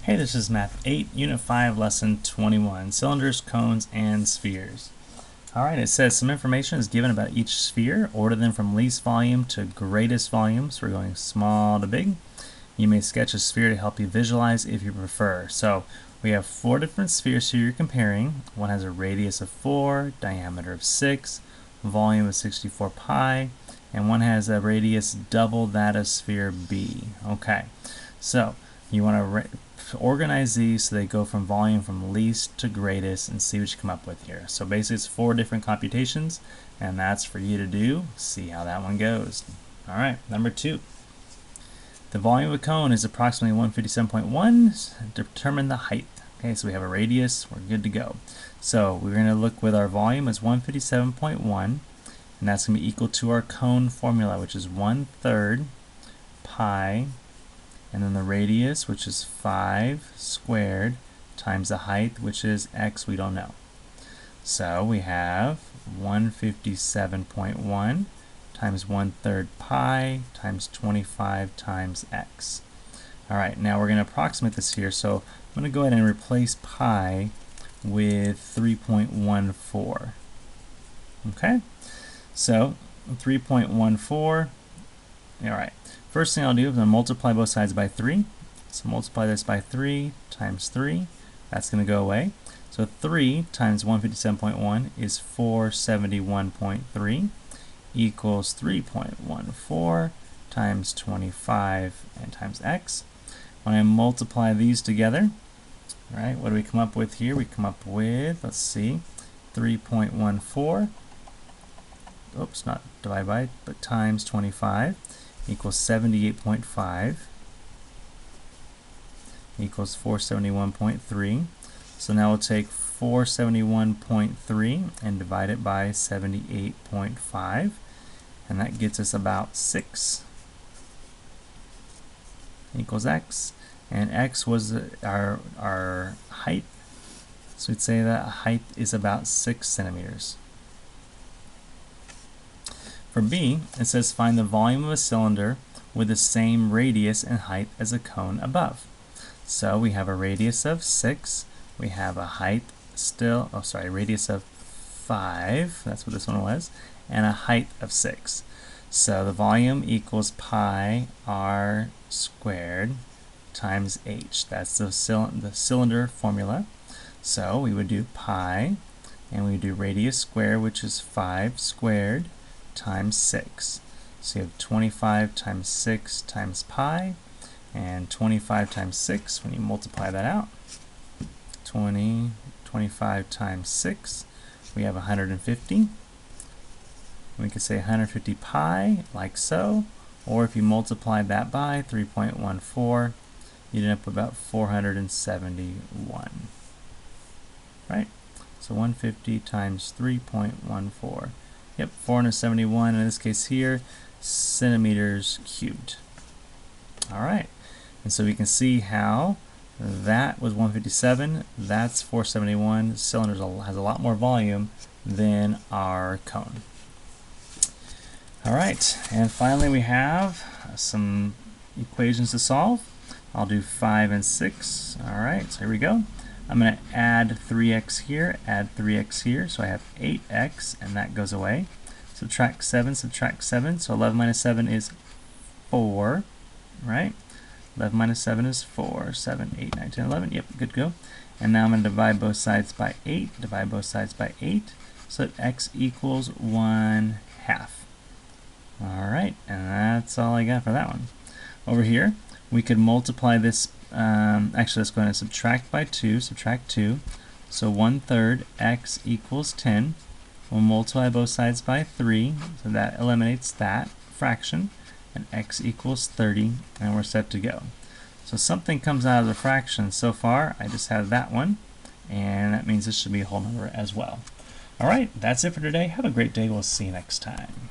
Hey, this is Math 8, Unit 5, Lesson 21, Cylinders, Cones, and Spheres. Alright, it says some information is given about each sphere. Order them from least volume to greatest volume, so we're going small to big. You may sketch a sphere to help you visualize if you prefer. So we have 4 different spheres here you're comparing. One has a radius of 4, diameter of 6, volume of 64 pi, and one has a radius double that of sphere B. Okay, so you want to organize these so they go from volume from least to greatest and see what you come up with here. So basically it's 4 different computations, and that's for you to do. See how that one goes. Alright, number 2. The volume of a cone is approximately 157.1. Determine the height. Okay, so we have a radius, we're good to go. So we're going to look with our volume as 157.1, and that's going to be equal to our cone formula, which is 1/3 pi, and then the radius, which is 5 squared, times the height, which is x, we don't know. So we have 157.1 times 1/3 pi times 25 times x. Alright, now we're going to approximate this here, so I'm going to go ahead and replace pi with 3.14. Okay, so 3.14, alright. First thing I'll do is I'm going to multiply both sides by 3. So multiply this by 3 times 3. That's going to go away. So 3 times 157.1 is 471.3 equals 3.14 times 25 and times x. When I multiply these together, all right, what do we come up with here? We come up with, let's see, 3.14, oops, not divide by, but times 25 equals 78.5 equals 471.3. So now we'll take 471.3 and divide it by 78.5, and that gets us about 6 equals x, and x was our height, so we'd say that height is about 6 centimeters. For B, it says find the volume of a cylinder with the same radius and height as a cone above. So we have a radius of 6, we have a height still, radius of 5, that's what this one was, and a height of 6. So the volume equals pi r squared times h. That's the cylinder formula. So we would do pi, and we would do radius squared, which is 5 squared, times 6. So you have 25 times 6 times pi, and 25 times 6, when you multiply that out, 25 times 6, we have 150. We could say 150 pi, like so, or if you multiply that by 3.14, you'd end up with about 471. Right? So 150 times 3.14. Yep, 471, in this case here, centimeters cubed. Alright, and so we can see how that was 157, that's 471. Cylinders has a lot more volume than our cone. Alright, and finally we have some equations to solve. I'll do 5 and 6. Alright, so here we go. I'm going to add 3x here, add 3x here, so I have 8x, and that goes away. Subtract 7, so 11 minus 7 is 4, right? 11 minus 7 is 4, 7, 8, 9, 10, 11, yep, good to go. And now I'm going to divide both sides by 8, so that x equals 1/2. Alright, and that's all I got for that one. Over here, we could multiply this. Actually, let's go ahead and subtract by 2. Subtract 2. So 1/3 x equals 10. We'll multiply both sides by 3. So that eliminates that fraction. And x equals 30. And we're set to go. So something comes out of the fraction. So far, I just have that one. And that means this should be a whole number as well. Alright, that's it for today. Have a great day. We'll see you next time.